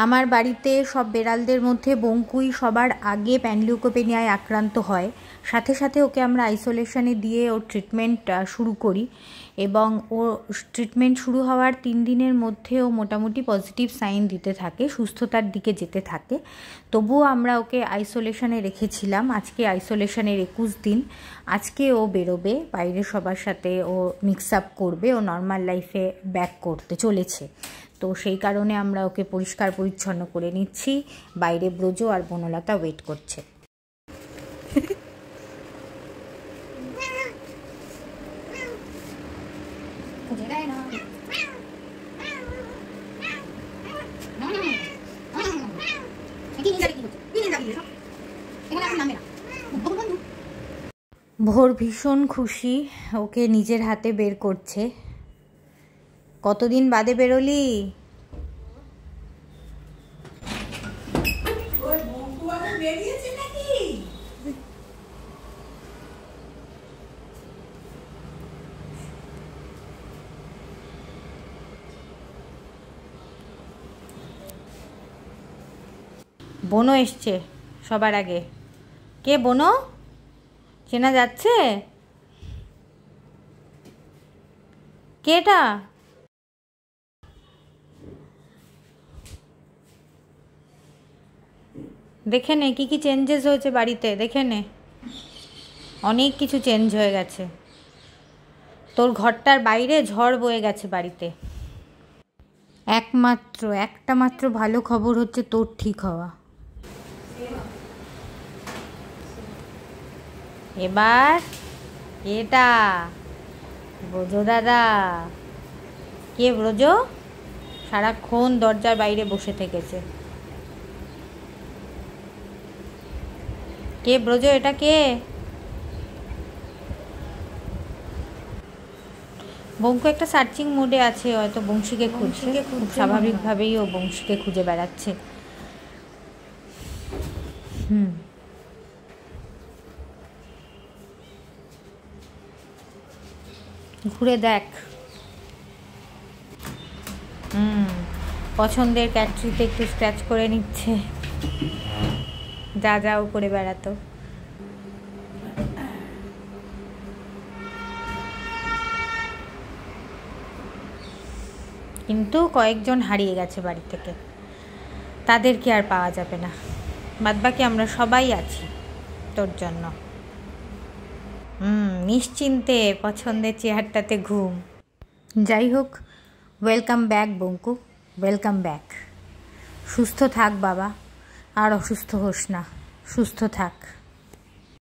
আমার বাড়িতে সব বেড়ালদের মধ্যে বঙ্কুই সবার আগে প্যানলিউকোপেনিয়ায় আক্রান্ত হয়। সাথে সাথে ওকে আমরা আইসোলেশনে দিয়ে ওর ট্রিটমেন্ট শুরু করি এবং ও ট্রিটমেন্ট শুরু হওয়ার 3 দিনের মধ্যে ও মোটামুটি পজিটিভ সাইন দিতে থাকে, সুস্থতার দিকে যেতে থাকে। তবুও আমরা ওকে আইসোলেশনে রেখেছিলাম। আজকে আইসোলেশনের 21 দিন। আজকে ও বেরোবে, বাইরে সবার সাথে ও মিক্স আপ করবে, ও নর্মাল লাইফে ব্যাক করতে চলেছে। তো সেই কারণে আমরা ওকে পরিষ্কার পরিচ্ছন্ন করে নিচ্ছি। বাইরে ব্রজ আর বনলতা ওয়েট করছে। ভোর ভীষণ খুশি, ওকে নিজের হাতে বের করছে। কতদিন বাদে বেরোলি? বোনো এসছে সবার আগে। কে বোনো? চেনা যাচ্ছে? কেটা? দেখে নে কি কি চেঞ্জেস হয়েছে বাড়িতে, দেখে নে। অনেক কিছু চেঞ্জ হয়ে গেছে। তোর ঘরটার বাইরে ঝড় বয়ে গেছে বাড়িতে। একটা মাত্র ভালো খবর হচ্ছে তোর ঠিক হওয়া। এবার এটা ব্রজ দাদা। কে ব্রজ? সারাক্ষণ দরজার বাইরে বসে থেকেছে। কে ব্রজ? এটা কে? বঙ্কু একটা সার্চিং মোডে আছে, হয়তো বংশীকে খুঁজছে। খুব স্বাভাবিকভাবেই ও বংশীকে খুঁজে বেড়াচ্ছে। ঘুরে দেখ। পছন্দের ক্যাটরিতে একটু স্ক্র্যাচ করে নিচ্ছে। যা যাও করে বেড়াতো। কিন্তু কয়েকজন হারিয়ে গেছে বাড়ি থেকে, তাদেরকে আর পাওয়া যাবে না। বাদবাকি আমরা সবাই আছি তোর জন্য। নিশ্চিন্তে পছন্দের চেয়ারটাতে ঘুম। যাই হোক, welcome back Bonku, welcome back. সুস্থ থাক বাবা, আর অসুস্থ হোস না, সুস্থ থাক।